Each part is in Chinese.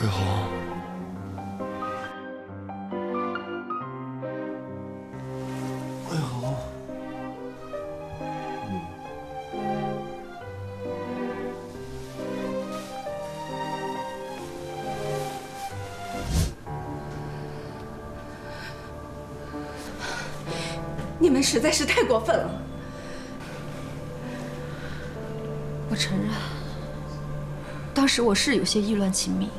魏红，魏红，你们实在是太过分了。我承认，当时我是有些意乱情迷。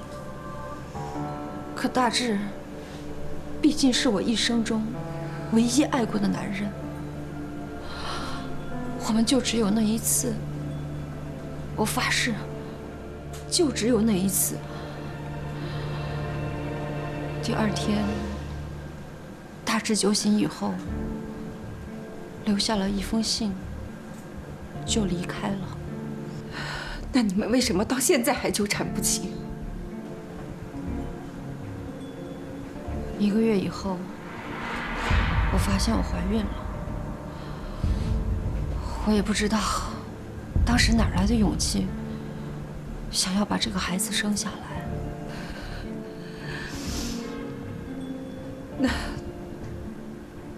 可大志，毕竟是我一生中唯一爱过的男人，我们就只有那一次。我发誓，就只有那一次。第二天，大志酒醒以后，留下了一封信，就离开了。那你们为什么到现在还纠缠不清？1个月以后，我发现我怀孕了。我也不知道当时哪来的勇气，想要把这个孩子生下来。那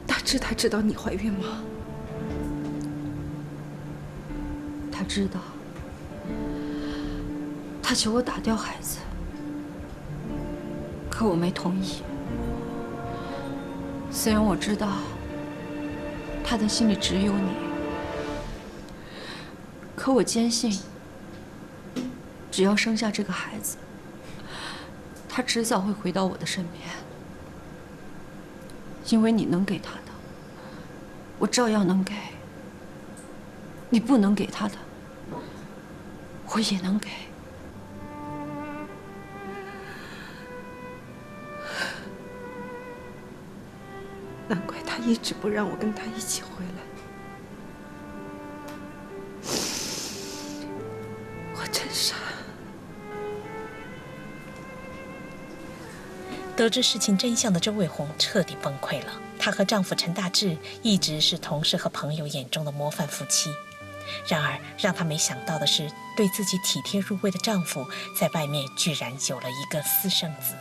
大志他知道你怀孕吗？他知道。他求我打掉孩子，可我没同意。虽然我知道他的心里只有你，可我坚信，只要生下这个孩子，他迟早会回到我的身边。因为你能给他的，我照样能给；你不能给他的，我也能给。难怪他一直不让我跟他一起回来。我真傻。得知事情真相的周卫红彻底崩溃了。她和丈夫陈大志一直是同事和朋友眼中的模范夫妻，然而让她没想到的是，对自己体贴入微的丈夫，在外面居然有了一个私生子，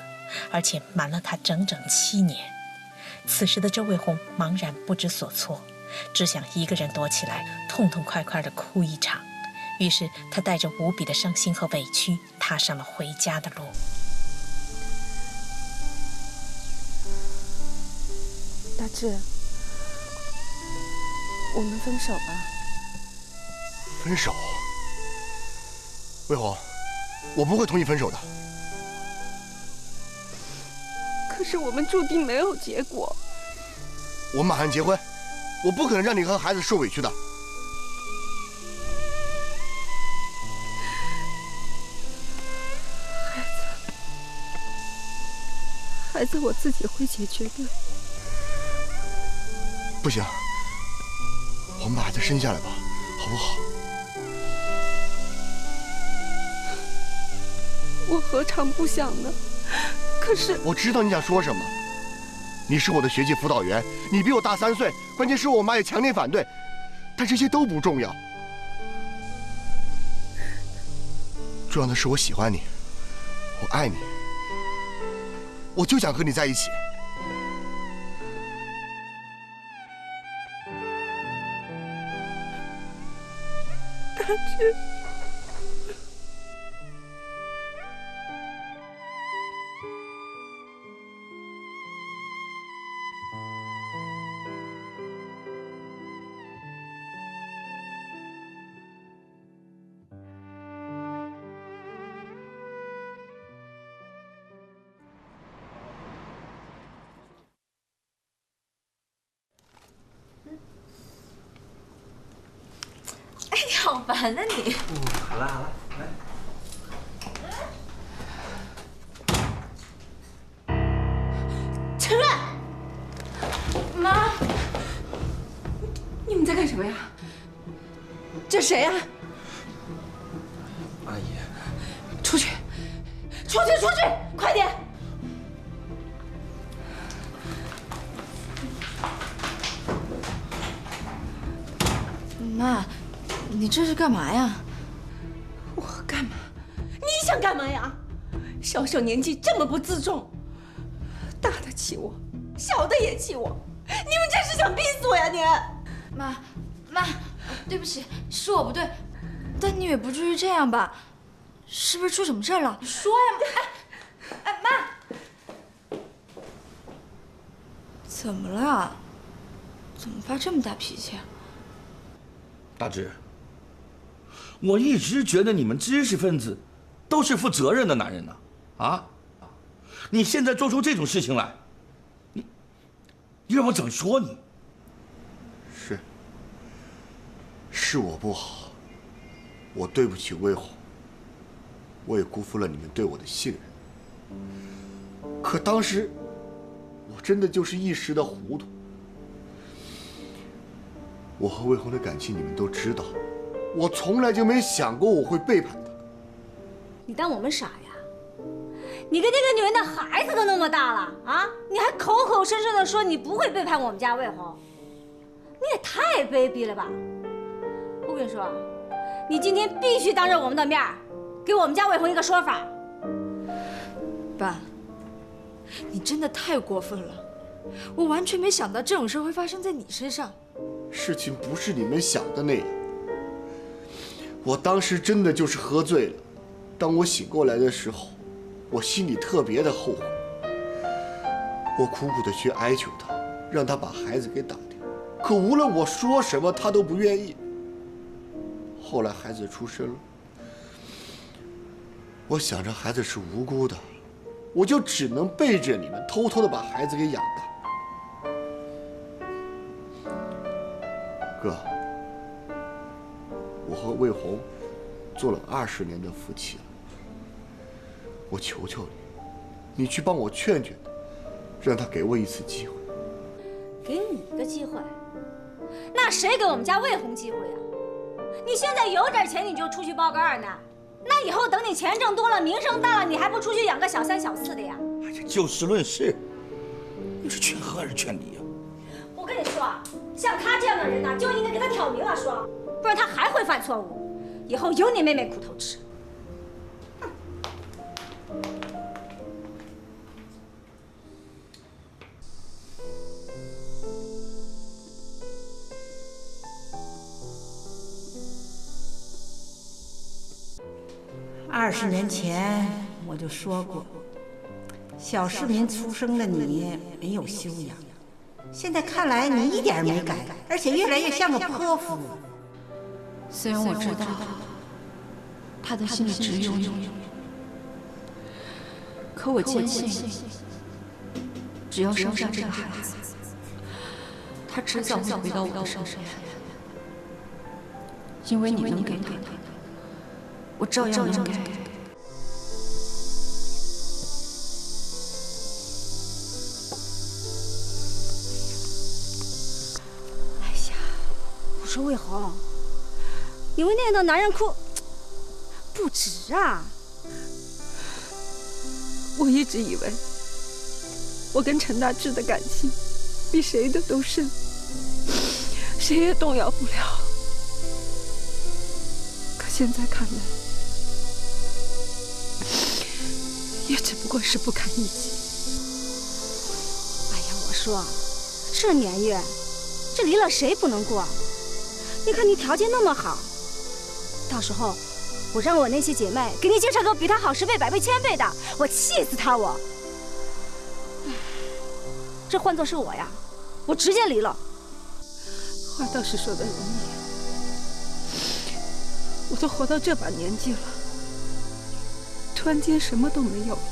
而且瞒了她整整7年。此时的周卫红茫然不知所措，只想一个人躲起来，痛痛快快地哭一场。于是她带着无比的伤心和委屈，踏上了回家的路。大志，我们分手吧。分手？魏红，我不会同意分手的。可是我们注定没有结果。我们马上结婚，我不可能让你和孩子受委屈的。孩子我自己会解决的。不行，我们把孩子生下来吧，好不好？我何尝不想呢？可是我知道你想说什么。你是我的学习辅导员，你比我大3岁，关键是我妈也强烈反对，但这些都不重要。重要的是我喜欢你，我爱你，我就想和你在一起。大志。好烦啊你！好了好了，来。陈瑞，妈，你们在干什么呀？这谁呀？阿姨，出去，出去，出去，快点！妈，你这是干嘛呀？我干嘛？你想干嘛呀？小小年纪这么不自重，大的气我，小的也气我，你们这是想逼死我呀你！妈，对不起，是我不对，但你也不至于这样吧？是不是出什么事儿了？你说呀，妈！怎么了？怎么发这么大脾气啊？大志，我一直觉得你们知识分子都是负责任的男人呢，啊！你现在做出这种事情来，你让我怎么说你？是我不好，我对不起魏红，我也辜负了你们对我的信任。可当时，我真的就是一时的糊涂。我和魏红的感情你们都知道，我从来就没想过我会背叛她。你当我们傻呀？你跟那个女人的孩子都那么大了啊，你还口口声声的说你不会背叛我们家魏红，你也太卑鄙了吧！我跟你说，你今天必须当着我们的面给我们家魏红一个说法。爸，你真的太过分了，我完全没想到这种事会发生在你身上。事情不是你们想的那样，我当时真的就是喝醉了。当我醒过来的时候，我心里特别的后悔。我苦苦的去哀求他，让他把孩子给打掉，可无论我说什么，他都不愿意。后来孩子出生了，我想着孩子是无辜的，我就只能背着你们偷偷的把孩子给养大。哥，我和魏红做了20年的夫妻了，我求求你，你去帮我劝劝他，让他给我一次机会。给你一个机会？那谁给我们家魏红机会呀？你现在有点钱你就出去报个2呢？那以后等你钱挣多了，名声大了，你还不出去养个小3小4的呀？哎呀，就事论事，你是劝和还是劝离呀？我跟你说，像他这样的人呢，就应该给他挑明了说，不然他还会犯错误，以后有你妹妹苦头吃。20年前我就说过，小市民出生的你没有修养。现在看来你一点没改，而且越来越像个泼妇。虽然我知道他的心里只有你，可我坚信，只要生下这个孩子，他迟早会回到我的身上。因为你能给他的，我照样能给。哎呀，我说魏红，你为那样的男人哭，不值啊！我一直以为我跟陈大志的感情比谁的都深，谁也动摇不了。可现在看来，也只不过是不堪一击。哎呀，我说，这年月，这离了谁不能过？你看你条件那么好，到时候我让我那些姐妹给你介绍个比他好10倍、100倍、1000倍的，我气死他我！这换作是我呀，我直接离了。话倒是说的容易，我都活到这把年纪了，突然间什么都没有了，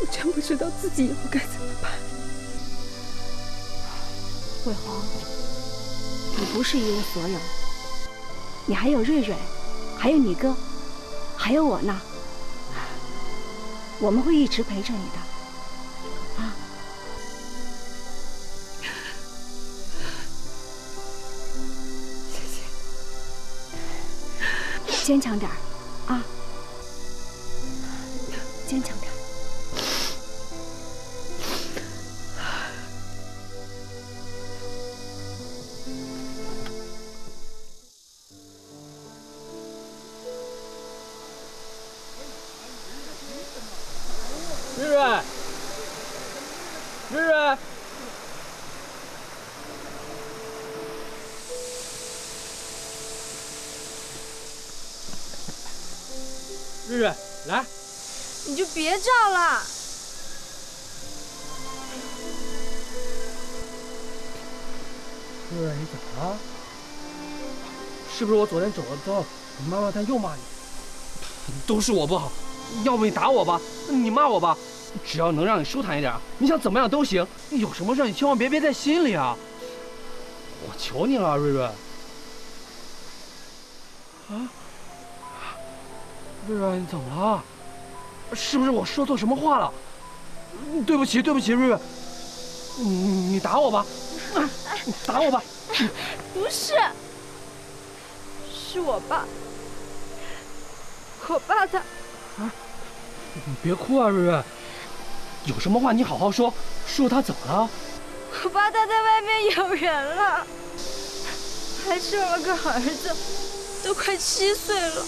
我真不知道自己以后该怎么办。魏红，你不是一无所有，你还有瑞瑞，还有你哥，还有我呢。我们会一直陪着你的，啊！谢谢，坚强点儿，啊！坚强点儿。瑞瑞，来，你就别照了。瑞瑞，你怎么了？是不是我昨天走了之后，你妈妈她又骂你？都是我不好，要不你打我吧，你骂我吧，只要能让你舒坦一点，你想怎么样都行。有什么事你千万别憋在心里啊！我求你了，瑞瑞。啊，瑞瑞，你怎么了？是不是我说错什么话了？对不起，对不起，瑞瑞，你打我吧，你打我吧。不是，是我爸。我爸他……啊，你别哭啊，瑞瑞，有什么话你好好说，说他怎么了？我爸他在外面有人了，还生了个儿子，都快7岁了。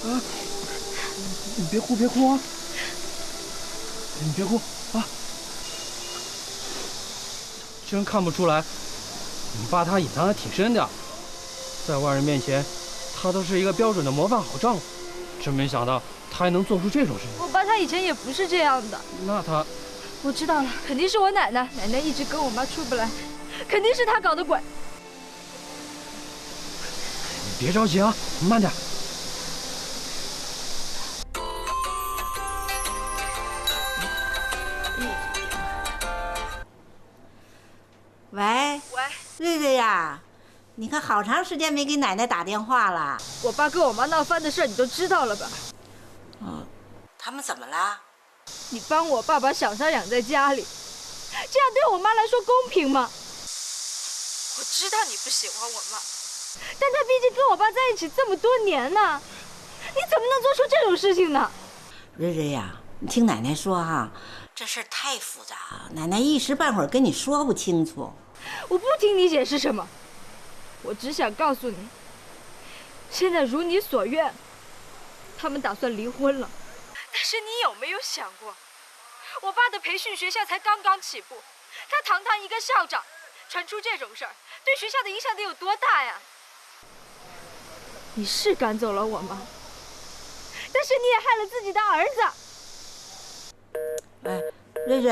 啊，你别哭，别哭啊！你别哭啊！真看不出来，你爸他隐藏的挺深的，在外人面前，他都是一个标准的模范好丈夫。真没想到他还能做出这种事情。我爸他以前也不是这样的。那他……我知道了，肯定是我奶奶一直跟我妈出不来，肯定是她搞的鬼。你别着急啊，慢点。喂，瑞瑞呀，你看好长时间没给奶奶打电话了。我爸跟我妈闹翻的事你都知道了吧？他们怎么了？你帮我爸把小三养在家里，这样对我妈来说公平吗？我知道你不喜欢我妈，但她毕竟跟我爸在一起这么多年呢，你怎么能做出这种事情呢？瑞瑞呀，你听奶奶说哈，这事儿太复杂，奶奶一时半会儿跟你说不清楚。我不听你解释什么，我只想告诉你，现在如你所愿，他们打算离婚了。但是你有没有想过，我爸的培训学校才刚刚起步，他堂堂一个校长，传出这种事儿，对学校的影响得有多大呀？你是赶走了我妈，但是你也害了自己的儿子。哎，瑞瑞，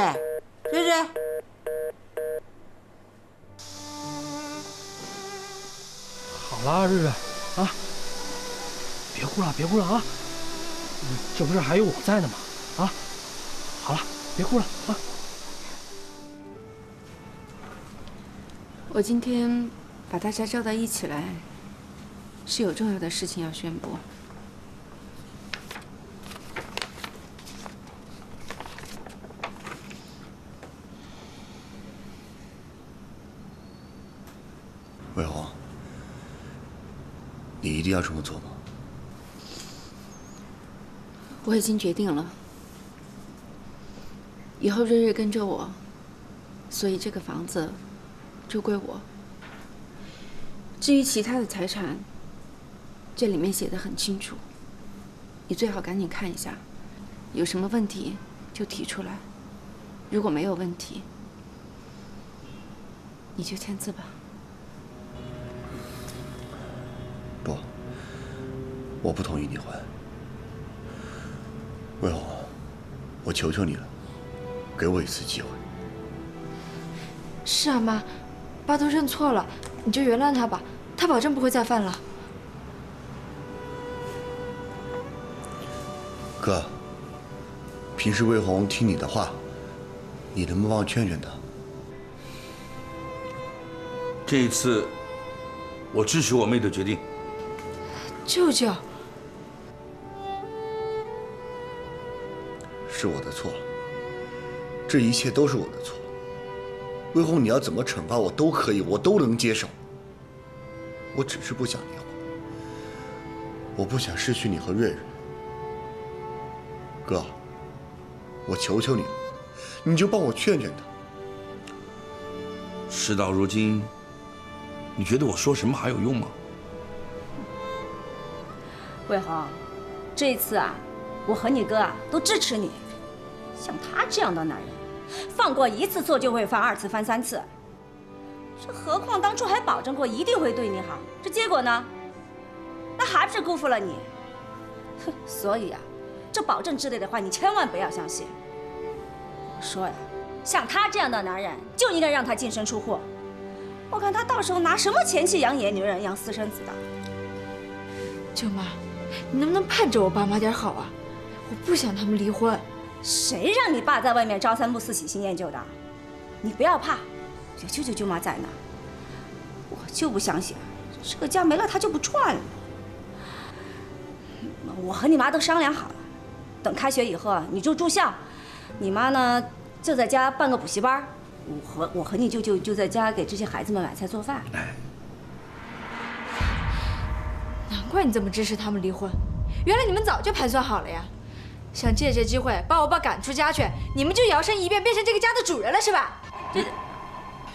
瑞瑞，好了，瑞瑞，啊，别哭了，别哭了啊！这不是还有我在呢吗？啊，好了，别哭了啊！我今天把大家叫到一起来，是有重要的事情要宣布。魏红，你一定要这么做吗？我已经决定了，以后瑞瑞跟着我，所以这个房子就归我。至于其他的财产，这里面写得很清楚，你最好赶紧看一下，有什么问题就提出来，如果没有问题，你就签字吧。不，我不同意离婚。魏红，我求求你了，给我一次机会。是啊，妈，爸都认错了，你就原谅他吧，他保证不会再犯了。哥，平时魏红听你的话，你能不能帮我劝劝她？这一次，我支持我妹的决定。舅舅，是我的错，这一切都是我的错。魏红，你要怎么惩罚我都可以，我都能接受。我只是不想离婚，我不想失去你和瑞瑞。哥，我求求你了，你就帮我劝劝他。事到如今，你觉得我说什么还有用吗？魏红，这次啊，我和你哥啊都支持你。像他这样的男人，犯过一次错就会犯2次、犯3次。这何况当初还保证过一定会对你好，这结果呢？那还不是辜负了你？哼，所以啊，这保证之类的话你千万不要相信。说呀，像他这样的男人就应该让他净身出户。我看他到时候拿什么钱去养野女人、养私生子的？舅妈，你能不能盼着我爸妈点好啊？我不想他们离婚。谁让你爸在外面朝三暮四、喜新厌旧的？你不要怕，有舅舅舅妈在呢。我就不相信这个家没了他就不转了。我和你妈都商量好了，等开学以后你就住校，你妈呢就在家办个补习班，我和你舅舅就在家给这些孩子们买菜做饭。难怪你这么支持他们离婚，原来你们早就盘算好了呀！想借这机会把我爸赶出家去，你们就摇身一变变成这个家的主人了是吧？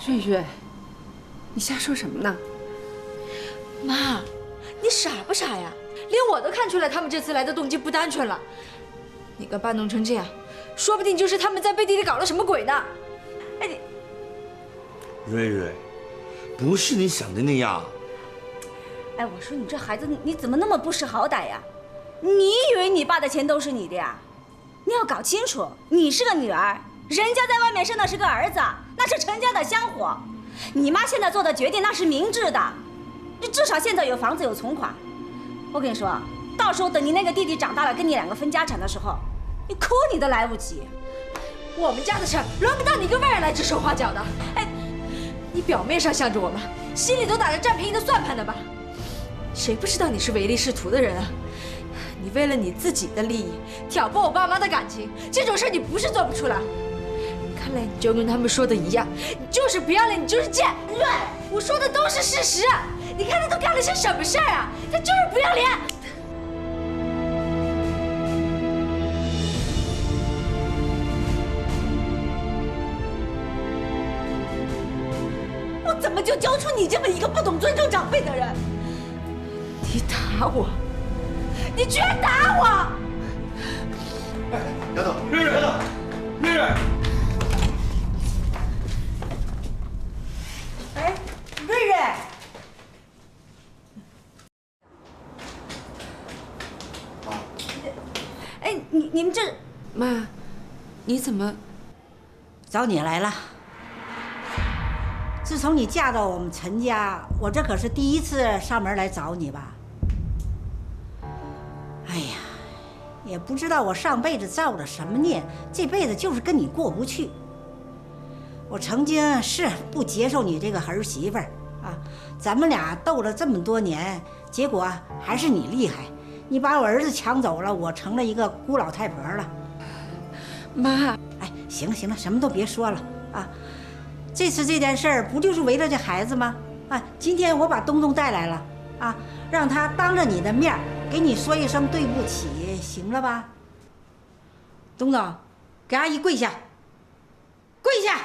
瑞瑞，你瞎说什么呢？妈，你傻不傻呀？连我都看出来他们这次来的动机不单纯了。你跟爸弄成这样，说不定就是他们在背地里搞了什么鬼呢。哎，你瑞瑞，不是你想的那样。哎，我说你这孩子你怎么那么不识好歹呀？你以为你爸的钱都是你的呀？你要搞清楚，你是个女儿，人家在外面生的是个儿子，那是陈家的香火。你妈现在做的决定那是明智的，至少现在有房子有存款。我跟你说，到时候等你那个弟弟长大了，跟你两个分家产的时候，你哭你都来不及。我们家的事轮不到你一个外人来指手画脚的。哎，你表面上向着我们，心里都打着占便宜的算盘的吧？谁不知道你是唯利是图的人啊？你为了你自己的利益挑拨我爸妈的感情，这种事你不是做不出来。看来你就跟他们说的一样，你就是不要脸，你就是贱。对，我说的都是事实。你看他都干了些什么事儿啊？他就是不要脸。我怎么就教出你这么一个不懂尊重长辈的人？你打我！你居然打我！哎，等等，瑞瑞，等等，瑞瑞。哎，瑞瑞，哎，你们这妈，你怎么？找你来了。自从你嫁到我们陈家，我这可是第一次上门来找你吧？哎呀，也不知道我上辈子造了什么孽，这辈子就是跟你过不去。我曾经是不接受你这个儿媳妇儿啊，咱们俩斗了这么多年，结果还是你厉害，你把我儿子抢走了，我成了一个孤老太婆了。妈，哎，行了行了，什么都别说了啊。这次这件事儿不就是为了这孩子吗？啊，今天我把东东带来了啊，让他当着你的面给你说一声对不起，行了吧？东东，给阿姨跪下，跪下！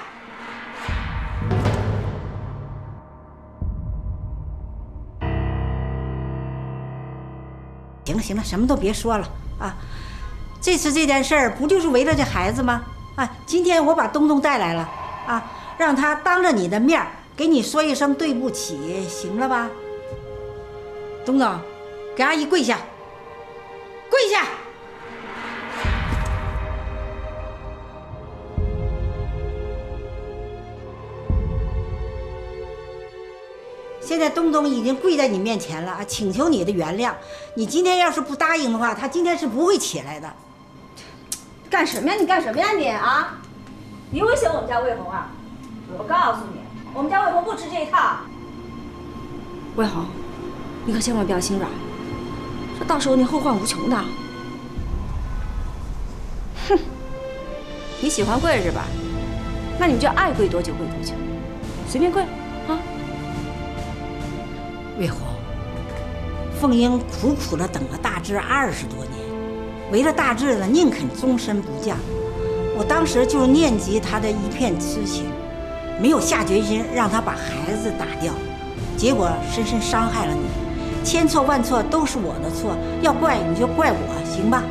行了行了，什么都别说了啊！这次这件事儿不就是为了这孩子吗？啊，今天我把东东带来了啊，让他当着你的面给你说一声对不起，行了吧？东东，给阿姨跪下，跪下！现在东东已经跪在你面前了啊，请求你的原谅。你今天要是不答应的话，他今天是不会起来的。干什么呀？你干什么呀你啊？你威胁我们家魏红啊？我告诉你，我们家魏红不吃这一套。魏红，你可千万不要心软，这到时候你后患无穷的。哼，你喜欢跪是吧？那你们就爱跪多久跪多久，随便跪啊。魏红，凤英苦苦的等了大志20多年，为了大志呢，宁肯终身不嫁。我当时就念及他的一片痴情，没有下决心让他把孩子打掉，结果深深伤害了你。千错万错都是我的错，要怪你就怪我，行吧？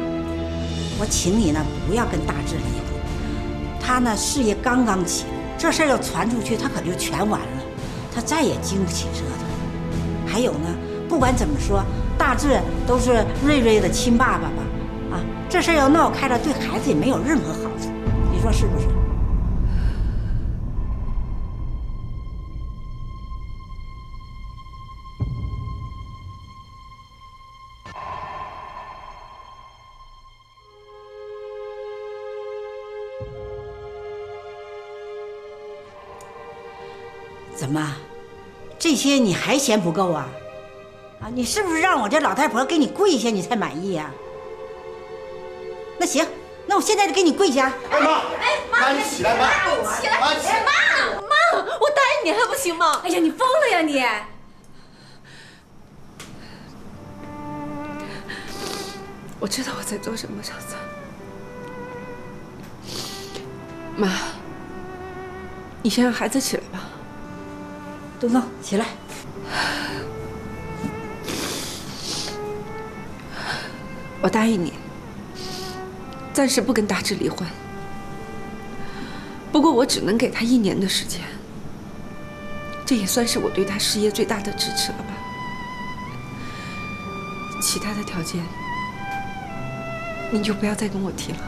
我请你呢，不要跟大志离婚。他呢，事业刚刚起，这事儿要传出去，他可就全完了，他再也经不起折腾。还有呢，不管怎么说，大志都是瑞瑞的亲爸爸吧？啊，这事要闹开了，对孩子也没有任何好处，你说是不是？怎么，这些你还嫌不够啊？啊，你是不是让我这老太婆给你跪下你才满意呀？那行，那我现在就给你跪下。哎妈，妈你起来，妈，起来，妈起来，妈，我答应你还不行吗？哎呀，你疯了呀你！我知道我在做什么，长子。妈，你先让孩子起来吧。东东，起来。我答应你，暂时不跟大志离婚。不过我只能给他1年的时间，这也算是我对他事业最大的支持了吧。其他的条件，你就不要再跟我提了。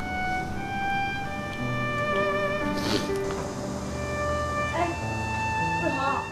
桂豪。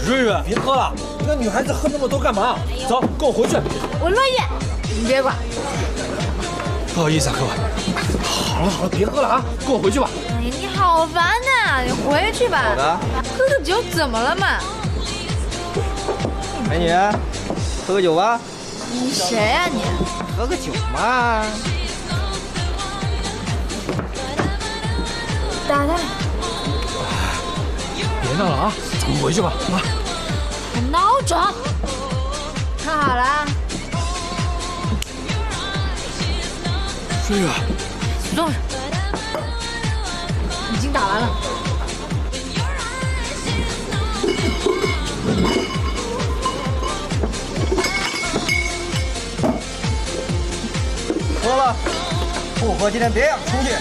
瑞瑞，别喝了，那女孩子喝那么多干嘛？走，跟我回去。我乐意，你别管。不好意思啊，各位。好了好了，别喝了啊，跟我回去吧。哎呀，你好烦呐！你回去吧。好的。喝个酒怎么了嘛？美女，喝个酒吧。你谁呀你？喝个酒嘛。打他！别闹了啊，咱们回去吧啊。孬种！看好了啊。瑞瑞，坐着。已经打完了。喝了，不喝今天别想出去。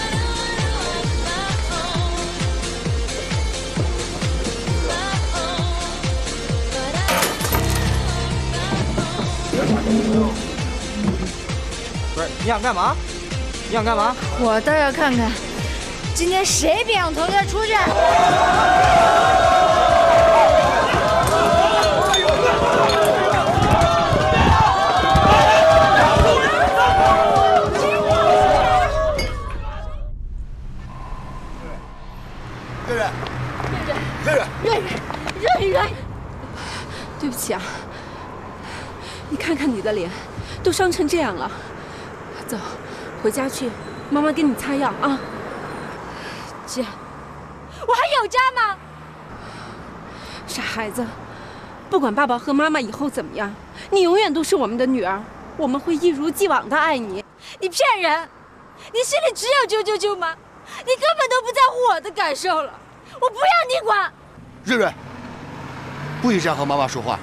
不是，你想干嘛？你想干嘛？我倒要看看，今天谁别让同学出去。瑞瑞，对不起啊，你看看你的脸，都伤成这样了。走，回家去，妈妈给你擦药啊。姐，我还有家吗？傻孩子，不管爸爸和妈妈以后怎么样，你永远都是我们的女儿，我们会一如既往的爱你。你骗人！你心里只有999吗？你根本都不在乎我的感受了。我不要你管。瑞瑞，不许这样和妈妈说话。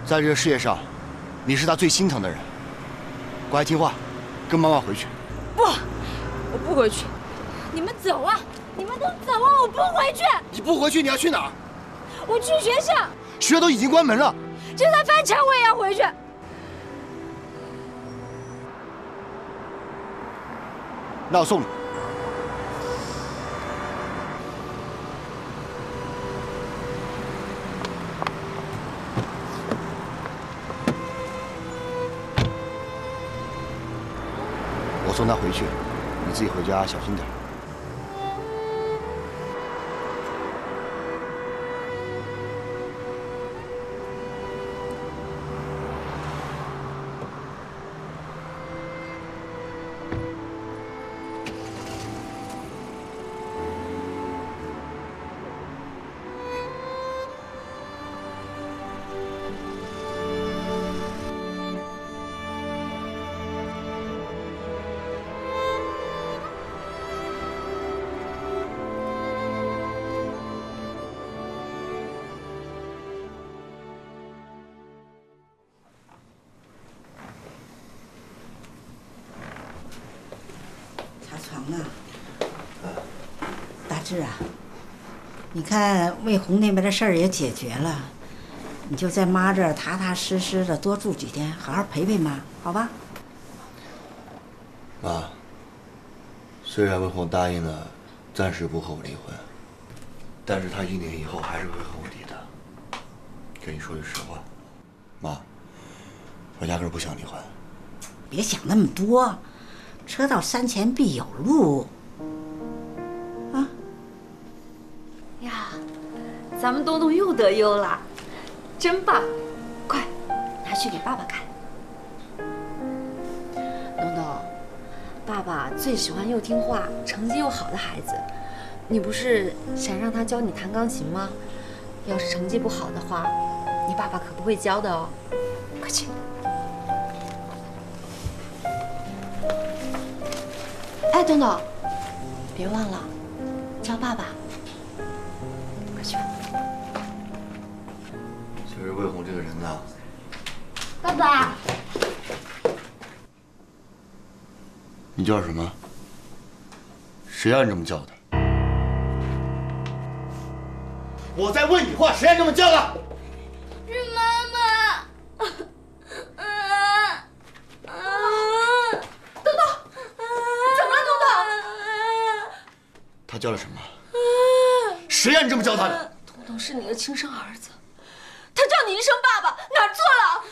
在这个世界上，你是她最心疼的人。乖，听话，跟妈妈回去。不，我不回去。你们走啊！你们都走啊！我不回去。你不回去，你要去哪儿？我去学校。学校都已经关门了。就算翻墙，我也要回去。那我送你。我送他回去，你自己回家小心点。恒啊，大志啊，你看魏红那边的事儿也解决了，你就在妈这儿踏踏实实的多住几天，好好陪陪妈，好吧？妈，虽然魏红答应了暂时不和我离婚，但是她1年以后还是会和我离的。跟你说句实话，妈，我压根儿不想离婚。别想那么多，车到山前必有路。啊！呀，咱们东东又得优了，真棒！快，拿去给爸爸看。东东，爸爸最喜欢又听话、成绩又好的孩子。你不是想让他教你弹钢琴吗？要是成绩不好的话，你爸爸可不会教的哦。快去。哎，东东，别忘了叫爸爸。快去吧。其实魏红这个人呐，爸爸，你叫什么？谁让你这么叫的？我在问你话，谁让你这么叫的？是妈妈。东东，怎么了，东东？他叫了什么？谁让你这么叫他的？东东是你的亲生儿子，他叫你一声爸爸，哪儿错了？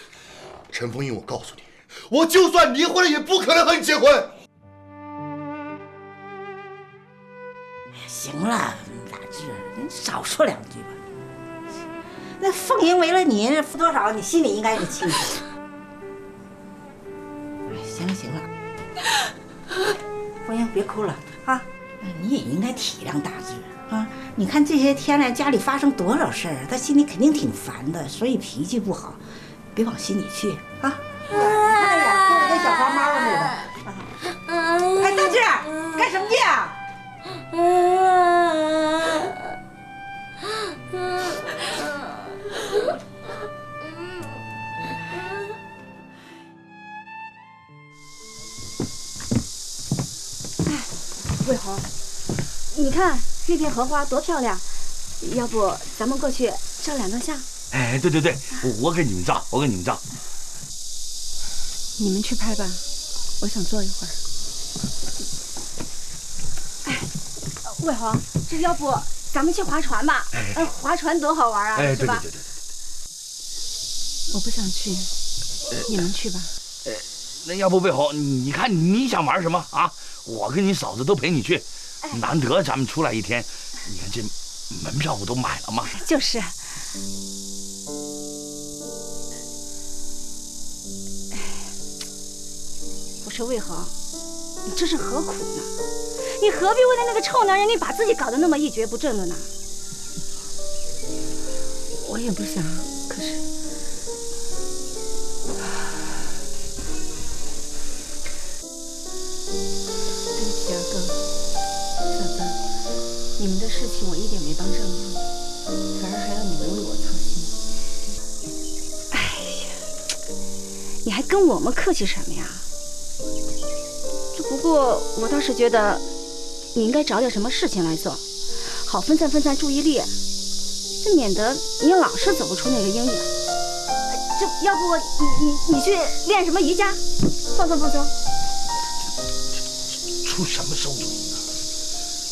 陈凤英，我告诉你，我就算离婚了，也不可能和你结婚。行了，大志，你少说2句吧。那凤英为了你付多少，你心里应该是清楚。行了行了，凤英别哭了啊！你也应该体谅大志啊！你看这些天来家里发生多少事儿，他心里肯定挺烦的，所以脾气不好，别往心里去啊！哎呀，哭得跟小花猫似的。哎，大志，干什么去啊？魏红，你看那片荷花多漂亮，要不咱们过去照2张相？哎，对对对，我给你们照，我给你们照。你们去拍吧，我想坐一会儿。哎，魏红，这要不咱们去划船吧？划船多好玩啊，哎，是吧？对对对对。我不想去，你们去吧。那要不魏红，你看你想玩什么啊？我跟你嫂子都陪你去，难得咱们出来一天，你看这门票不都买了吗？就是。我说魏恒，你这是何苦呢？你何必为了那个臭男人，你把自己搞得那么一蹶不振的呢？我也不想，可是。你们的事情我一点没帮上忙，反而还要你们为我操心。哎呀，你还跟我们客气什么呀？这不过我倒是觉得，你应该找点什么事情来做，好分散注意力，这免得你老是走不出那个阴影。这要不你去练什么瑜伽，放松放松。出什么馊主意呢？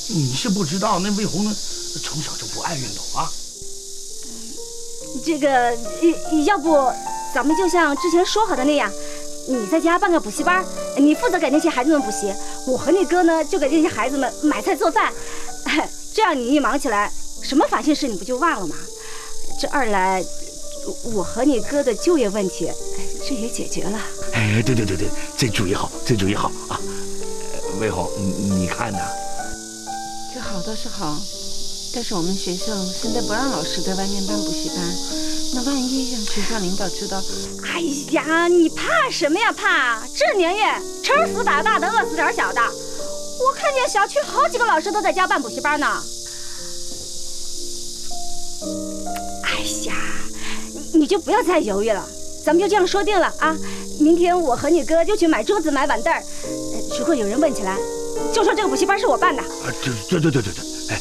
你是不知道，那魏红呢，从小就不爱运动啊。这个，要不咱们就像之前说好的那样，你在家办个补习班，你负责给那些孩子们补习，我和你哥呢就给这些孩子们买菜做饭。这样你一忙起来，什么烦心事你不就忘了吗？这二来，我和你哥的就业问题，这也解决了。哎，对，这主意好，这主意好啊！魏红，你看呢？这好倒是好，但是我们学校现在不让老师在外面办补习班，那万一让学校领导知道……哎呀，你怕什么呀？怕这年月，撑死打大的，饿死点小的。我看见小区好几个老师都在家办补习班呢。哎呀，你就不要再犹豫了，咱们就这样说定了啊！明天我和你哥就去买桌子、买碗凳儿。如果有人问起来，就说这个补习班是我办的。对，哎，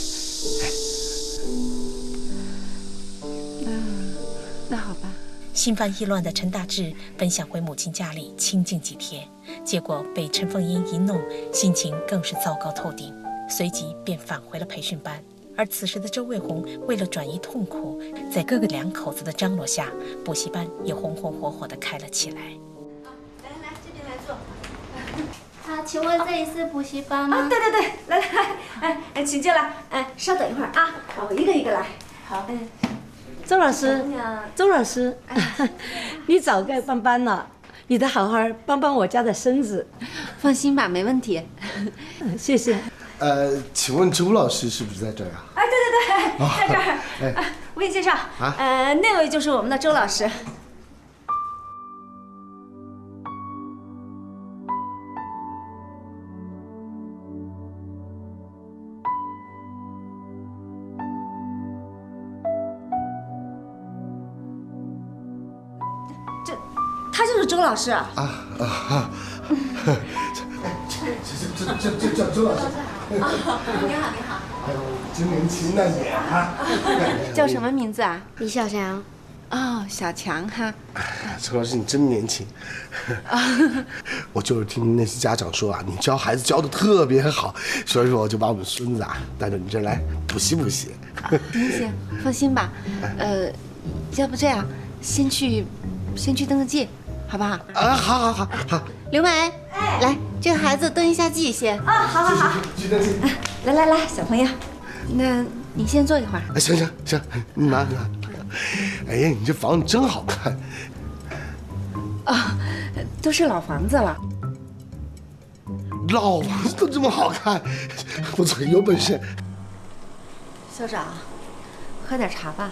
那好吧。心烦意乱的陈大志本想回母亲家里清静几天，结果被陈凤英一弄，心情更是糟糕透顶，随即便返回了培训班。而此时的周卫红为了转移痛苦，在哥哥两口子的张罗下，补习班也红红火火地开了起来。来，这边来坐。啊，请问这里是补习班吗？啊，对，来，请进来。稍等一会儿啊，我一个一个来。好。周老师，周老师，你早该办班了，你得好好帮帮我家的孙子。放心吧，没问题。谢谢。请问周老师是不是在这儿啊？哎，对，在这儿。我给你介绍，那位就是我们的周老师。他就是周老师啊！这周老师。你好。哎呦，真年轻那脸啊！叫什么名字啊？李小强。哦，小强哈。周老师，你真年轻。我就是听那些家长说啊，你教孩子教的特别好，所以说我就把我们孙子啊带到你这儿来补习。行，放心吧。要不这样，先去登个记，好不好？好。刘梅，来，这个孩子登一下记先。好。去登记。来，小朋友，那你先坐一会儿。行，你拿。哎呀，你这房子真好看。都是老房子了。老房子都这么好看，不错，有本事。校长，喝点茶吧。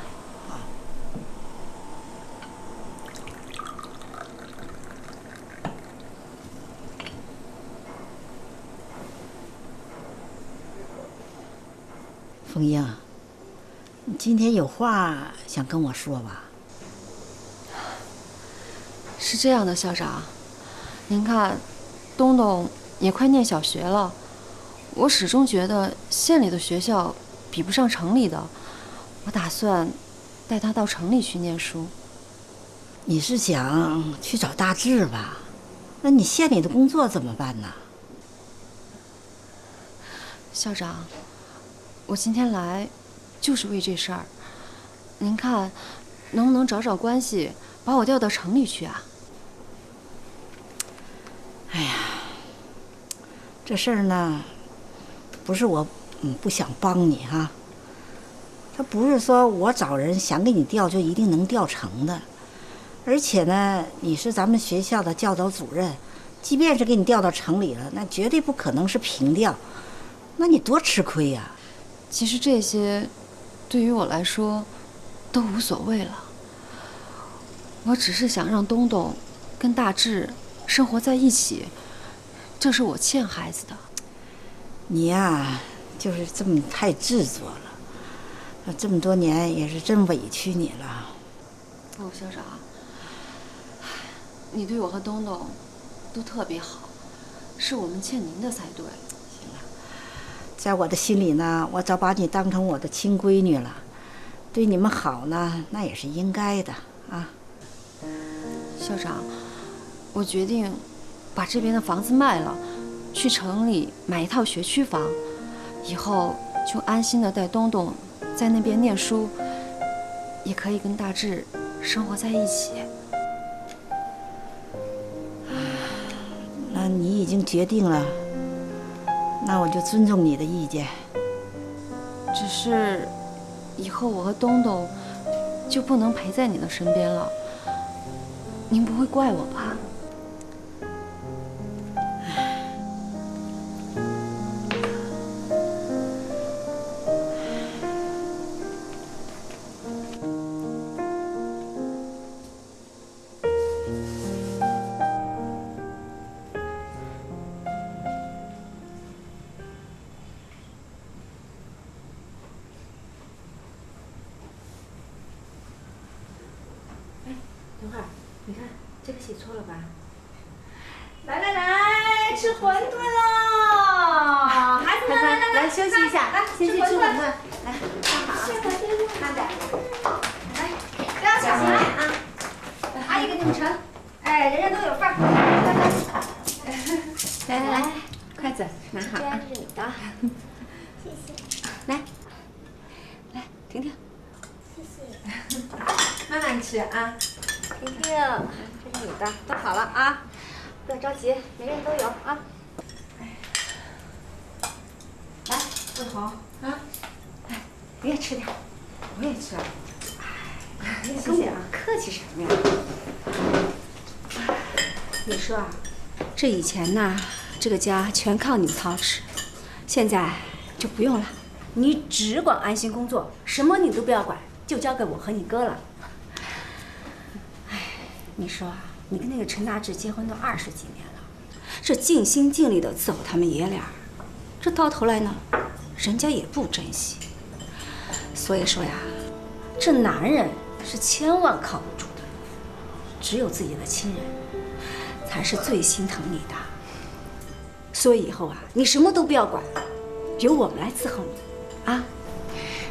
凤英，你今天有话想跟我说吧？是这样的，校长，您看，东东也快念小学了，我始终觉得县里的学校比不上城里的，我打算带他到城里去念书。你是想去找大志吧？那你县里的工作怎么办呢？校长，我今天来就是为这事儿，您看能不能找关系把我调到城里去啊？哎呀，这事儿呢，不是我不想帮你哈，他不是说我找人想给你调就一定能调成的，而且呢，你是咱们学校的教导主任，即便是给你调到城里了，那绝对不可能是平调，那你多吃亏呀！其实这些对于我来说都无所谓了，我只是想让东东跟大志生活在一起，这是我欠孩子的。你呀，就是这么太执着了，这么多年也是真委屈你了。不，校长，你对我和东东都特别好，是我们欠您的才对。行了，在我的心里呢，我早把你当成我的亲闺女了，对你们好呢，那也是应该的啊。校长，我决定把这边的房子卖了，去城里买一套学区房，以后就安心的带东东在那边念书，也可以跟大志生活在一起。那你已经决定了，那我就尊重你的意见。只是以后我和东东就不能陪在你的身边了，您不会怪我吧？等会儿，你看这个写错了吧？来，吃馄饨喽！来休息一下，来先去吃馄饨，来站好啊，慢点，来不要抢来啊，阿姨给你们盛，哎，人人都有份儿，来，筷子拿好啊，这是你的，谢谢，来，婷婷，谢谢，慢慢吃啊，婷婷，这是你的，都好了啊，不要着急，每个人都有啊。来，魏红啊，来，你也吃点，我也吃。哎，跟我客气什么呀？你说啊，这以前呢，这个家全靠你操持，现在就不用了，你只管安心工作，什么你都不要管，就交给我和你哥了。哎，你说啊，你跟那个陈大志结婚都20几年了，这尽心尽力的伺候他们爷俩。这到头来呢，人家也不珍惜。所以说呀，这男人是千万靠不住的，只有自己的亲人才是最心疼你的。所以以后啊，你什么都不要管，由我们来伺候你，啊！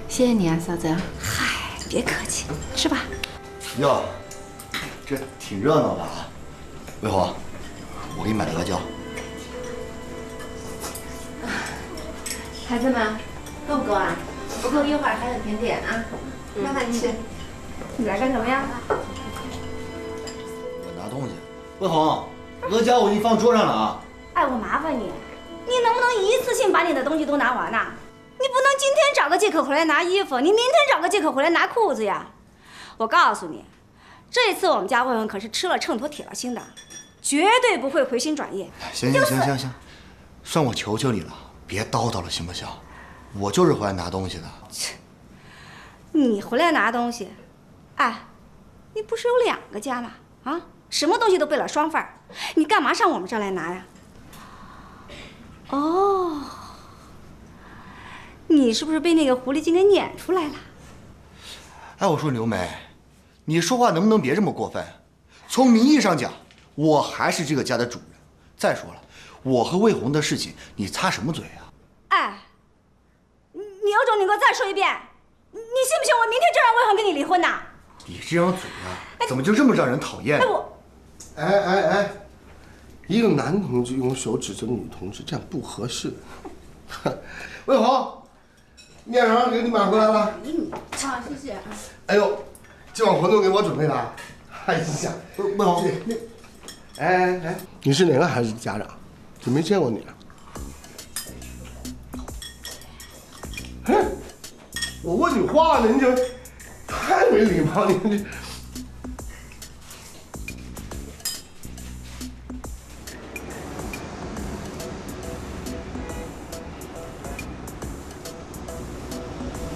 谢谢你啊，嫂子。嗨，别客气，吃吧。哟，这挺热闹的啊。魏红，我给你买了阿胶。孩子们，够不够啊？不够，一会儿还有甜点啊，慢慢吃。你来干什么呀？我拿东西。魏红，阿胶我给你放桌上了啊。哎，我麻烦你，你能不能一次性把你的东西都拿完呐？你不能今天找个借口回来拿衣服，你明天找个借口回来拿裤子呀。我告诉你，这次我们家魏文可是吃了秤砣铁了心的，绝对不会回心转意。行，算我求求你了。别叨叨了，行不行？我就是回来拿东西的。你回来拿东西，哎，你不是有2个家吗？啊，什么东西都备了双份儿，你干嘛上我们这儿来拿呀？哦，你是不是被那个狐狸精给撵出来了？哎，我说牛梅，你说话能不能别这么过分？从名义上讲，我还是这个家的主人。再说了，我和魏红的事情，你插什么嘴啊？哎，你有种你给我再说一遍，你信不信我明天就让魏红跟你离婚呐？你这张嘴啊，怎么就这么让人讨厌？哎，一个男同志用手指着女同志，这样不合适。魏红，面条给你买回来了。好，谢谢啊。哎呦，这碗馄饨给我准备的。哎呀，魏红，哎，你是哪个孩子的家长？怎么没见过你啊？哎，我问你话呢，你就太没礼貌，你这。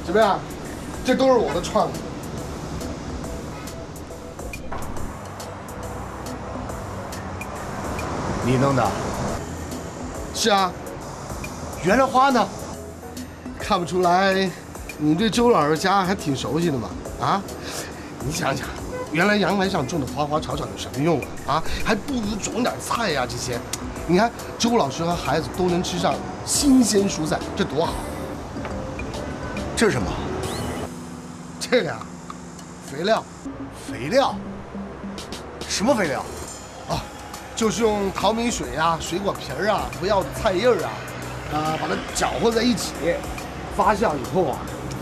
怎么样？这都是我的创意。你弄的？是啊。原来花呢？看不出来，你对周老师家还挺熟悉的嘛？啊，你想想，原来阳台上种的花花草草有什么用啊？还不如种点菜呀这些。你看周老师和孩子都能吃上新鲜蔬菜，这多好！这是什么？这个呀，肥料。肥料？什么肥料？啊，就是用淘米水啊、水果皮儿啊、不要的菜叶啊，把它搅和在一起，发酵以后啊，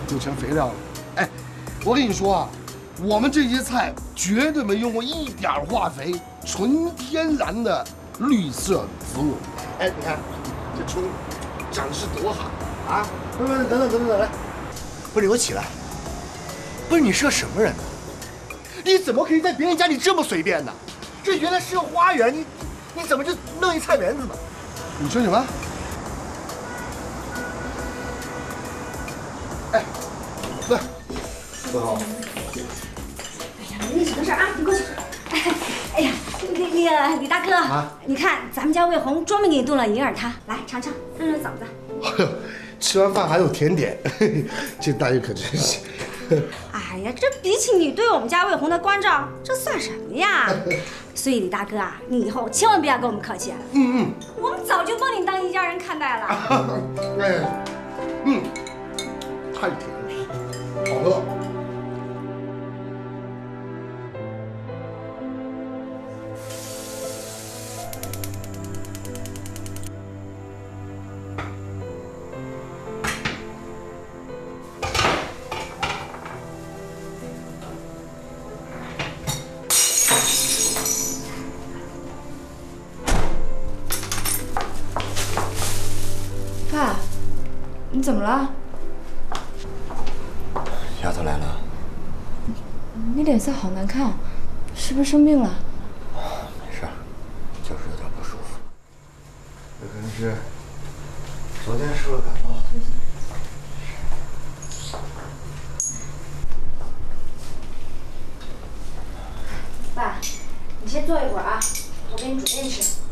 就成肥料了。哎，我跟你说啊，我们这些菜绝对没用过一点化肥，纯天然的绿色植物。哎，你看这葱长势多好啊！不，等，来，不是你给我起来！不是你是个什么人呢？你怎么可以在别人家里这么随便呢？这原来是个花园，你怎么就弄一菜园子呢？你说什么？哎，喂，魏红。哎呀，没什么事啊，你过去。哎呀，那个李大哥，你看咱们家魏红专门给你炖了银耳汤，来尝尝，润润嗓子。哎呦，吃完饭还有甜点，这大爷可真是。哎呀，这比起你对我们家魏红的关照，这算什么呀？所以李大哥啊，你以后千万不要跟我们客气。我们早就把你当一家人看待了。哎，太甜了，好喝。爸，你怎么了？丫头来了。你脸色好难看，是不是生病了？没事，就是有点不舒服。有可能是昨天受了感冒。爸，你先坐一会儿啊，我给你煮面吃。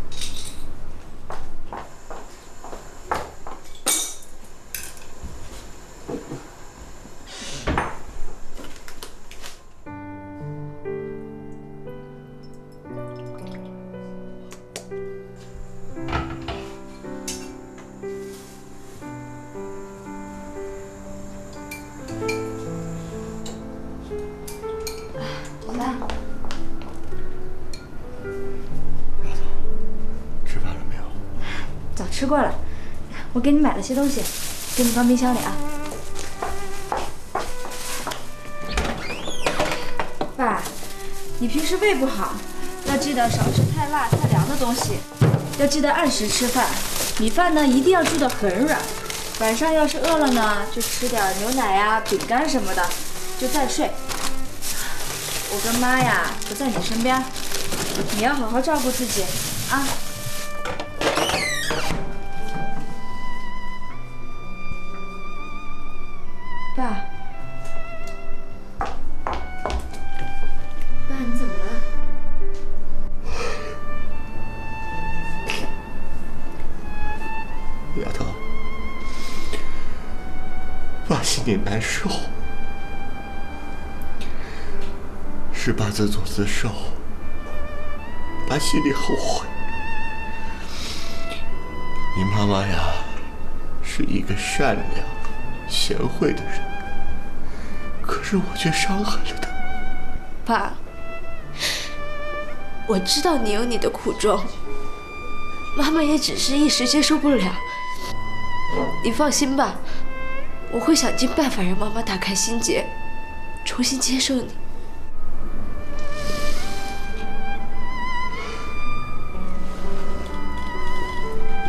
妈，吃饭了没有？早吃过了，我给你买了些东西，给你放冰箱里啊。爸，你平时胃不好，要记得少吃太辣、太凉的东西，要记得按时吃饭，米饭呢一定要煮得很软。晚上要是饿了呢，就吃点牛奶呀、饼干什么的，就再睡。我跟妈呀不在你身边，你要好好照顾自己啊。爸，爸，你怎么了？丫头，爸心里难受。是爸自作自受，爸心里后悔。你妈妈呀，是一个善良、贤惠的人，可是我却伤害了她。爸，我知道你有你的苦衷，妈妈也只是一时接受不了。你放心吧，我会想尽办法让妈妈打开心结，重新接受你。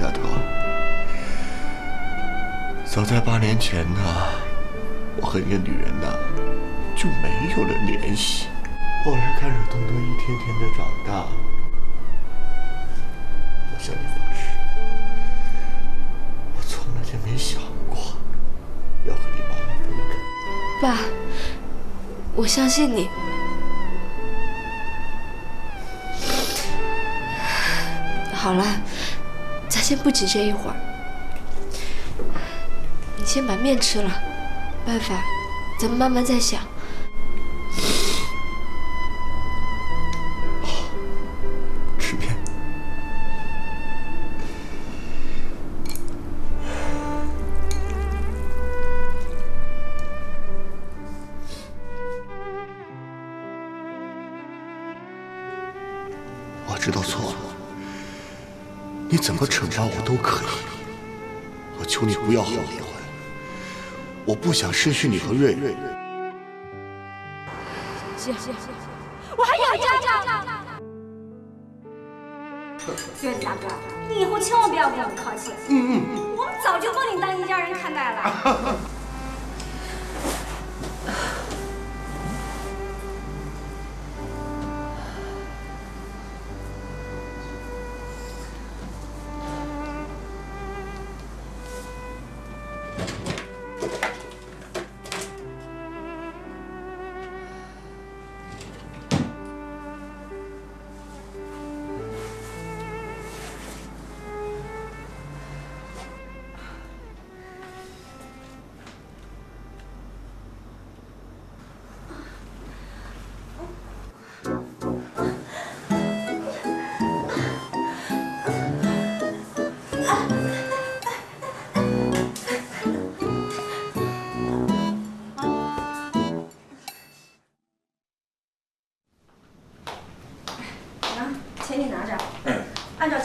丫头，早在8年前呢，我和一个女人呢就没有了联系。后来看着东东一天天的长大，我向你发誓，我从来就没想过要和你妈妈分开。爸，我相信你。好了，咱先不急这一会儿，你先把面吃了，办法咱们慢慢再想。吃面。我知道错了，你怎么惩罚我都可以。我求你不要和我离婚，我不想失去你和瑞瑞。姐，我还有家。娟子大哥，你以后千万不要跟我们客气。我们早就把你当一家人看待了。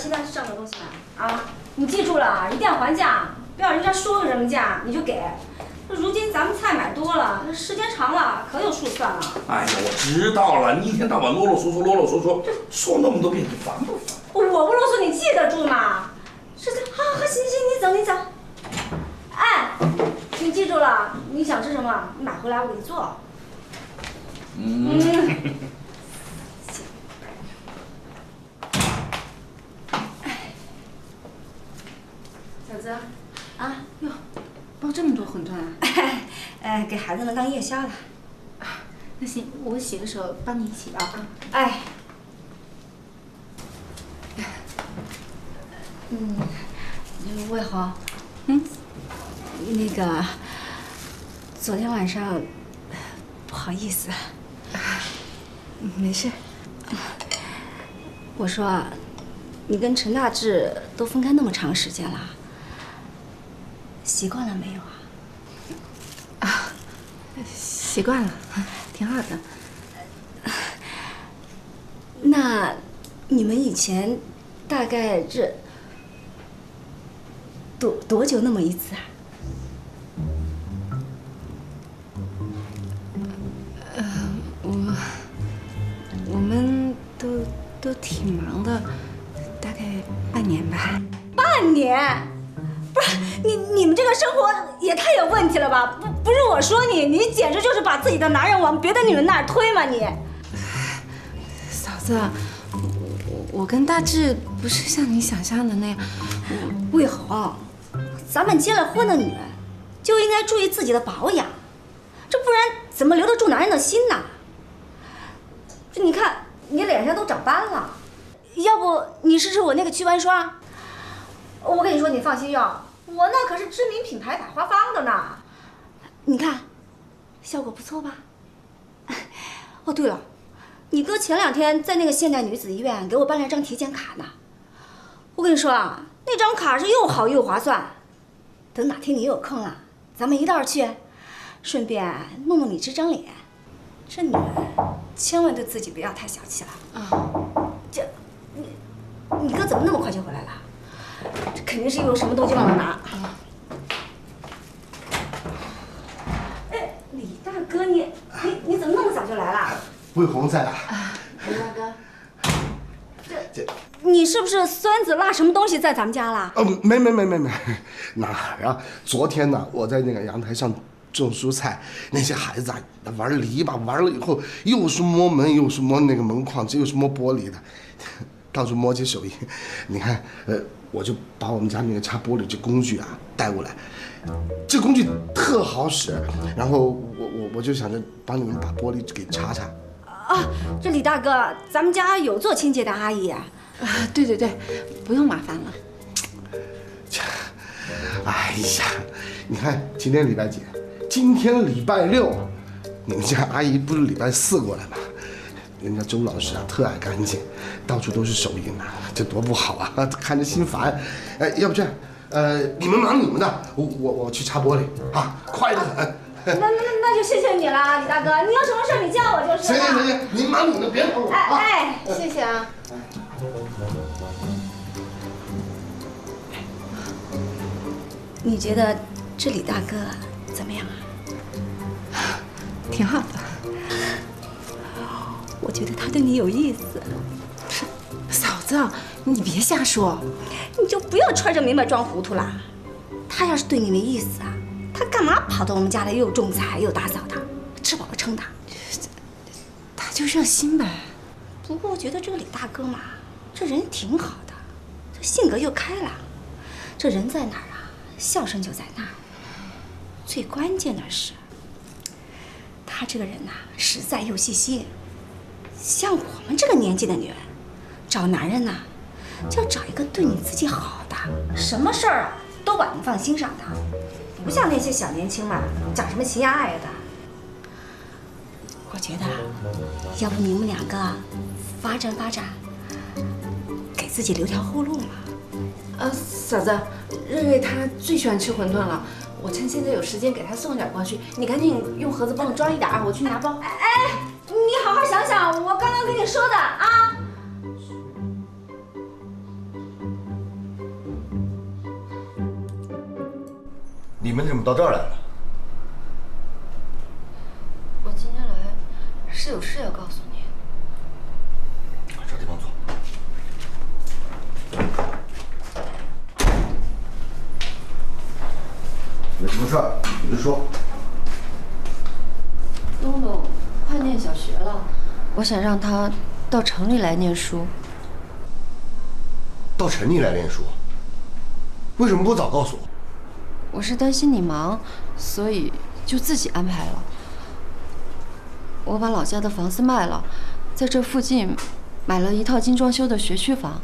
现在上的东西来啊！你记住了，一定要还价，不要人家说个什么价你就给。如今咱们菜买多了，时间长了可有数算了。哎呀，我知道了，你一天到晚啰啰嗦嗦，啰啰嗦嗦，说那么多遍，你烦不烦？我不啰嗦，你记得住吗？是的，好，行，你走，你走。哎，你记住了，你想吃什么，你买回来我给你做。小子，啊哟，包这么多馄饨啊！给孩子们当夜宵的。那行，我洗的时候帮你一起包啊。哎。魏红，那个，昨天晚上，不好意思。没事。我说，你跟陈大志都分开那么长时间了，习惯了没有啊？啊，习惯了，挺好的。那你们以前大概这多久那么一次啊？我们都挺忙的，大概半年吧。半年？不是你们这个生活也太有问题了吧？不是我说你简直就是把自己的男人往别的女人那儿推嘛你！嫂子，我跟大志不是像你想象的那样。魏红，咱们结了婚的女人就应该注意自己的保养，这不然怎么留得住男人的心呢？这你看你脸上都长斑了，要不你试试我那个祛斑刷？我跟你说，你放心用，我那可是知名品牌百花芳的呢。你看，效果不错吧？哦，对了，你哥前2天在那个现代女子医院给我办了张体检卡呢。我跟你说啊，那张卡是又好又划算。等哪天你有空了，咱们一道去，顺便弄弄你这张脸。这女人千万对自己不要太小气了啊！这，你哥怎么那么快就回来了？这肯定是有什么东西忘了拿。哎，李大哥，你怎么那么早就来了？魏红在啊。李大哥，你是不是酸子落什么东西在咱们家了？哦，没，哪儿啊？昨天呢，我在那个阳台上种蔬菜，那些孩子啊玩篱笆，玩了以后又是摸门，又是摸那个门框子，又是摸玻璃的，到处摸起手艺。你看，我就把我们家那个擦玻璃这工具啊带过来，这工具特好使，然后我就想着帮你们把玻璃给擦擦。啊，这李大哥，咱们家有做清洁的阿姨啊。对，不用麻烦了。哎呀，你看今天礼拜几？今天礼拜6，你们家阿姨不是礼拜4过来吗？人家周老师啊特爱干净，到处都是手印啊，这多不好啊，看着心烦。要不这样，你们忙你们的，我去擦玻璃啊，快得很。那就谢谢你了，李大哥，你有什么事你叫我就是了。行，您忙你的，别管我啊。哎，谢谢啊。你觉得这李大哥怎么样啊？挺好的。我觉得他对你有意思。嫂子，你别瞎说，你就不要揣着明白装糊涂啦。他要是对你没意思啊，他干嘛跑到我们家来又种菜又打扫的，吃饱了撑的？他就热心呗。不过我觉得这个李大哥嘛，这人挺好的，这性格又开朗，这人在哪儿啊，笑声就在那儿。最关键的是，他这个人呐，实在又细心。像我们这个年纪的女人，找男人呐，就要找一个对你自己好的，什么事儿啊都把你放心上的，不像那些小年轻嘛，讲什么情呀爱呀的。我觉得，要不你们2个发展发展，给自己留条后路嘛。嫂子，瑞瑞她最喜欢吃馄饨了，我趁现在有时间给她送点过去，你赶紧用盒子帮我装一点啊，我去拿包。哎，你好好想想我刚刚跟你说的啊。你们怎么到这儿来了？我今天来是有事要告诉你。找地方坐。有什么事儿你就说。东东快念小学了，我想让他到城里来念书。到城里来念书？为什么不早告诉我？我是担心你忙，所以就自己安排了。我把老家的房子卖了，在这附近买了一套精装修的学区房。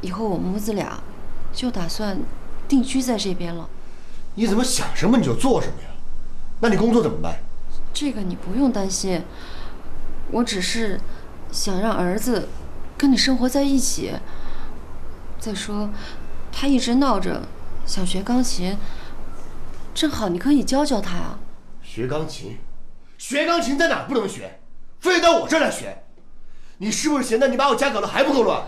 以后我们母子俩就打算定居在这边了。你怎么想什么你就做什么呀？那你工作怎么办？这个你不用担心，我只是想让儿子跟你生活在一起。再说，他一直闹着想学钢琴，正好你可以教教他啊。学钢琴？学钢琴在哪儿不能学？非得到我这儿来学？你是不是嫌得你把我家搞得还不够乱？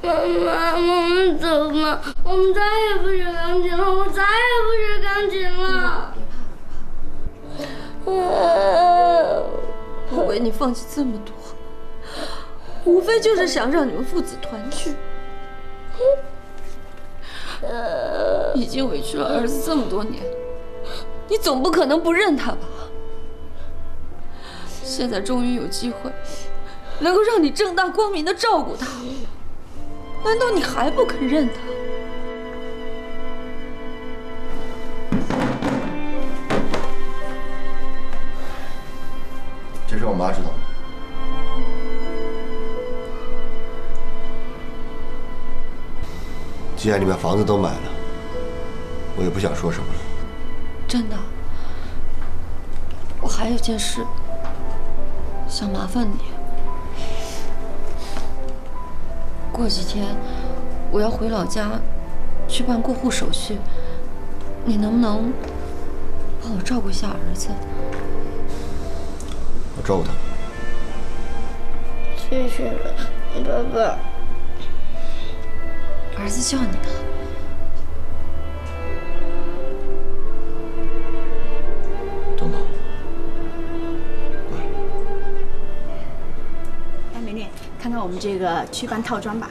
妈，我们走吧，我们再也不学钢琴了，我再也不学钢琴了。我为你放弃这么多，无非就是想让你们父子团聚。已经委屈了儿子这么多年，你总不可能不认他吧？现在终于有机会，能够让你正大光明的照顾他，难道你还不肯认他？这事我妈知道吗？既然你们房子都买了，我也不想说什么了。真的，我还有件事想麻烦你。过几天我要回老家去办过户手续，你能不能帮我照顾一下儿子？我照顾他。谢谢了，爸爸。儿子叫你呢。东东，哎，美女，看看我们这个祛斑套装吧，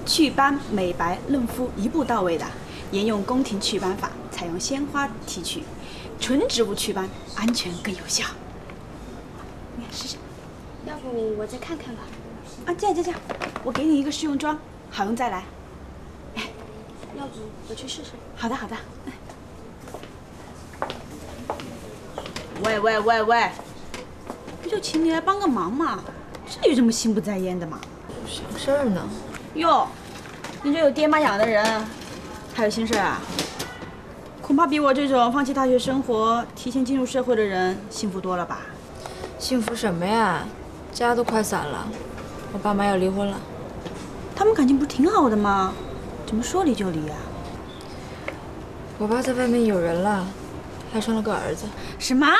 祛斑、美白、嫩肤一步到位的，沿用宫廷祛斑法，采用鲜花提取，纯植物祛斑，安全更有效。你看试试。要不我再看看吧。啊，这样，我给你一个试用装，好用再来。哎，要不我去试试。好的。喂，不就请你来帮个忙嘛，这有这么心不在焉的吗？什么事儿呢？哟，你这有爹妈养的人，还有心事啊？恐怕比我这种放弃大学生活、提前进入社会的人幸福多了吧？幸福什么呀？家都快散了，我爸妈要离婚了。他们感情不是挺好的吗？怎么说离就离啊？我爸在外面有人了，还生了个儿子。什么？哎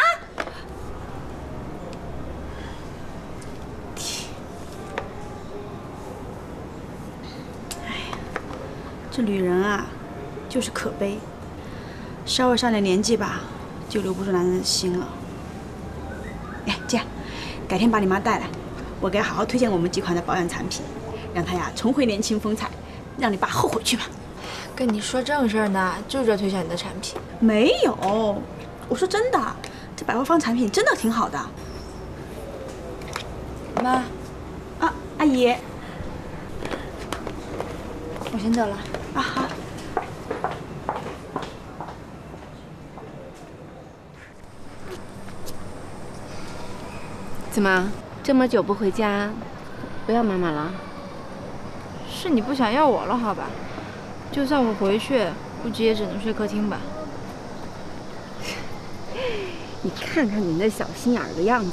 呀，这女人啊，就是可悲，稍微上点年纪吧，就留不住男人的心了。哎，这样，改天把你妈带来，我给她好好推荐我们几款的保养产品，让她呀重回年轻风采，让你爸后悔去吧。跟你说正事儿呢，就这推荐你的产品。没有，我说真的，这百货方产品真的挺好的。妈，啊，阿姨，我先走了。啊，好。怎么这么久不回家，不要妈妈了？是你不想要我了，好吧？就算我回去，估计也只能睡客厅吧。你看看你那小心眼儿的样子，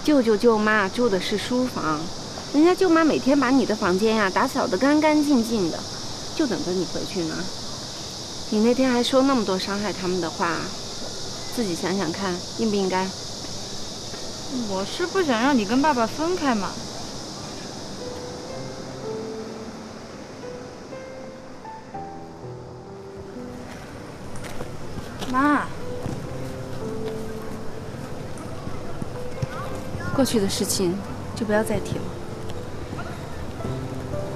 舅舅舅妈住的是书房，人家舅妈每天把你的房间呀打扫得干干净净的，就等着你回去呢。你那天还说那么多伤害他们的话，自己想想看，应不应该？我是不想让你跟爸爸分开嘛。妈，过去的事情就不要再提了。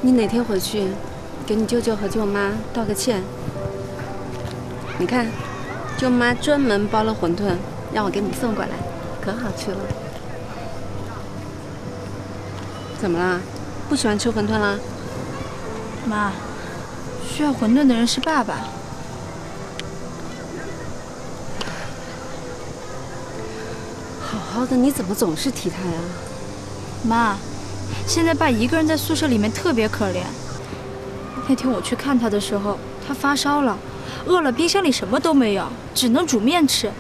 你哪天回去，给你舅舅和舅妈道个歉。你看，舅妈专门包了馄饨，让我给你送过来，可好吃了。怎么啦？不喜欢吃馄饨啦？妈，需要馄饨的人是爸爸。好好的，你怎么总是提他呀？妈，现在爸一个人在宿舍里面特别可怜。那天我去看他的时候，他发烧了，饿了，冰箱里什么都没有，只能煮面吃，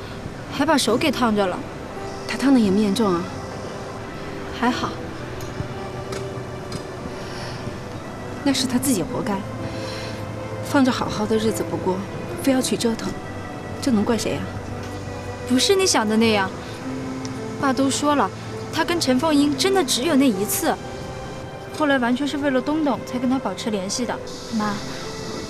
还把手给烫着了。他烫的严不严重啊？还好。那是他自己活该，放着好好的日子不过，非要去折腾，这能怪谁呀？不是你想的那样，爸都说了，他跟陈凤英真的只有那一次，后来完全是为了东东才跟他保持联系的。妈，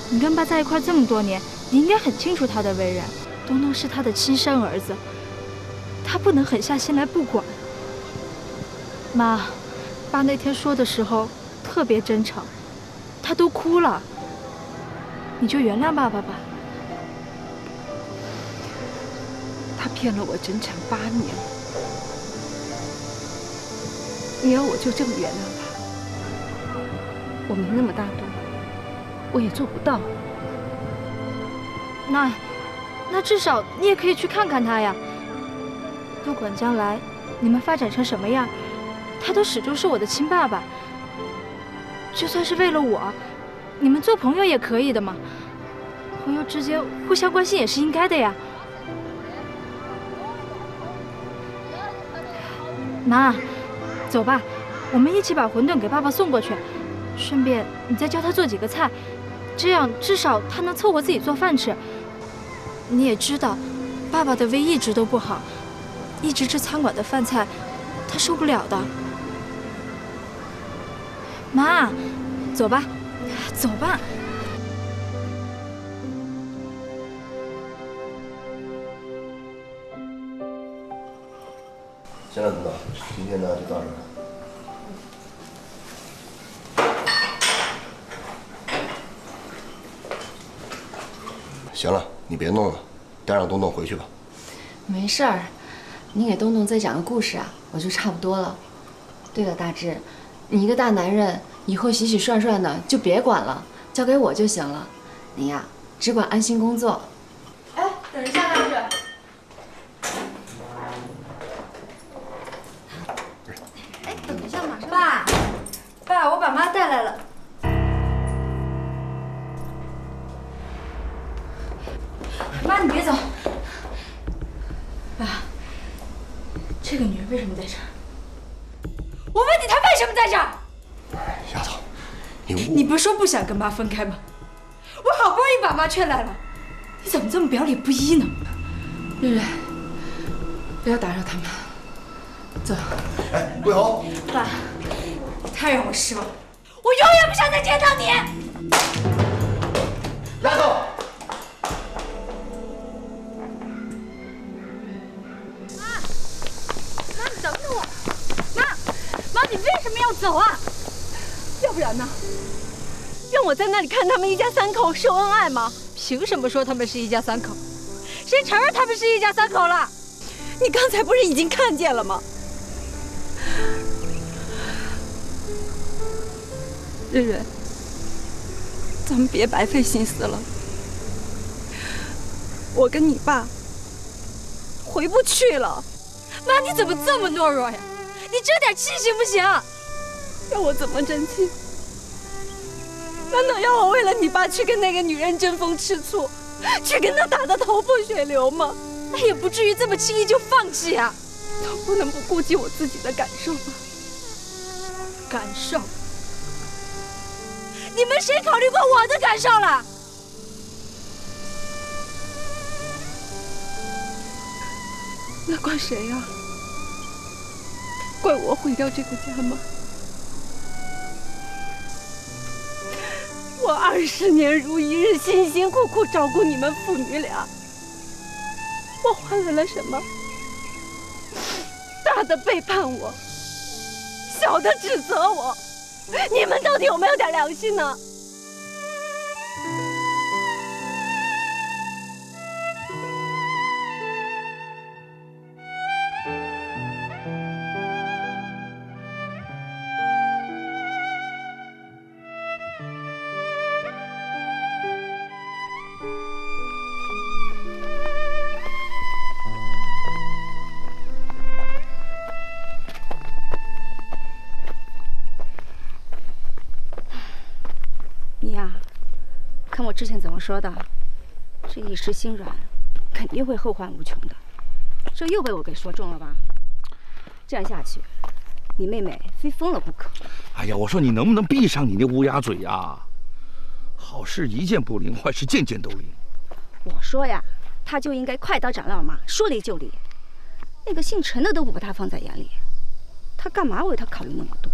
你跟爸在一块这么多年，你应该很清楚他的为人。东东是他的亲生儿子，他不能狠下心来不管。妈，爸那天说的时候特别真诚。他都哭了，你就原谅爸爸吧。他骗了我整整8年，你要我就这么原谅他？我没那么大度，我也做不到。那至少你也可以去看看他呀。不管将来你们发展成什么样，他都始终是我的亲爸爸。就算是为了我，你们做朋友也可以的嘛。朋友之间互相关心也是应该的呀。妈，走吧，我们一起把馄饨给爸爸送过去，顺便你再教他做几个菜，这样至少他能凑合自己做饭吃。你也知道，爸爸的胃一直都不好，一直吃餐馆的饭菜，他受不了的。妈，走吧，走吧。行了，东东，今天呢就到这儿。行了，你别弄了，该让东东回去吧。没事儿，你给东东再讲个故事啊，我就差不多了。对了，大志，你一个大男人，以后洗洗涮涮的就别管了，交给我就行了。你呀，只管安心工作。哎，等一下，大志。哎，等一下，马上。爸，我把妈带来了。妈，你别走。爸，这个女人为什么在这儿？我问你，她为什么在这儿？丫头，你不是说不想跟妈分开吗？我好不容易把妈劝来了，你怎么这么表里不一呢？瑞瑞，不要打扰他们，走。哎，桂红。爸，太让我失望，我永远不想再见到你。丫头。妈，你等等我。妈，你为什么要走啊？要不然呢？让我在那里看他们一家3口秀恩爱吗？凭什么说他们是一家3口？谁承认他们是一家3口了？你刚才不是已经看见了吗？瑞瑞，咱们别白费心思了。我跟你爸回不去了。妈，你怎么这么懦弱呀？你争点气行不行？让我怎么争气？难道要我为了你爸去跟那个女人争风吃醋，去跟她打得头破血流吗？那也不至于这么轻易就放弃啊！我不能不顾及我自己的感受吗？感受？你们谁考虑过我的感受了？那怪谁呀？怪我毁掉这个家吗？我20年如一日辛辛苦苦照顾你们父女俩，我换来了什么？大的背叛我，小的指责我，你们到底有没有点良心呢？你呀，看我之前怎么说的，这一时心软，肯定会后患无穷的。这又被我给说中了吧？这样下去，你妹妹非疯了不可。哎呀，我说你能不能闭上你那乌鸦嘴呀？好事一件不灵，坏事件件都灵。我说呀，他就应该快刀斩乱麻，说离就离。那个姓陈的都不把他放在眼里，他干嘛为他考虑那么多？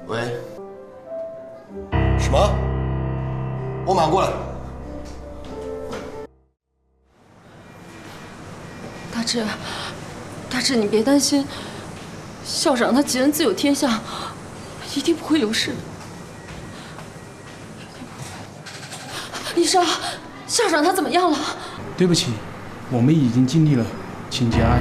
喂，什么？我马上过来。大志，你别担心，校长他吉人自有天相，一定不会有事。医生，校长他怎么样了？对不起，我们已经尽力了，请节哀。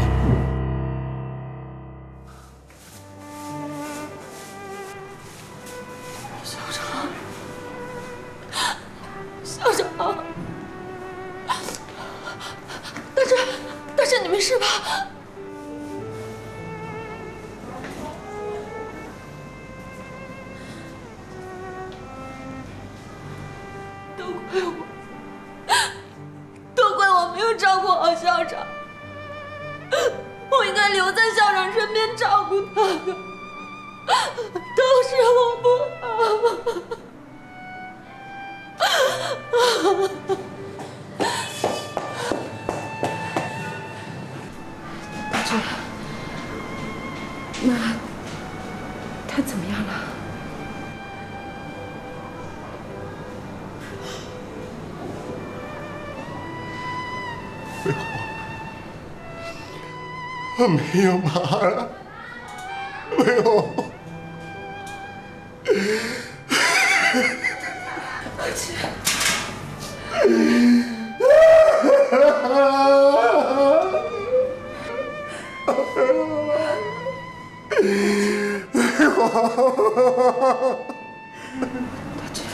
校长，大志，你没事吧？都怪我没有照顾好校长，我应该留在校长身边照顾他的，都是我不好。大志，那他怎么样了？我没有妈了，没有。大志。大志。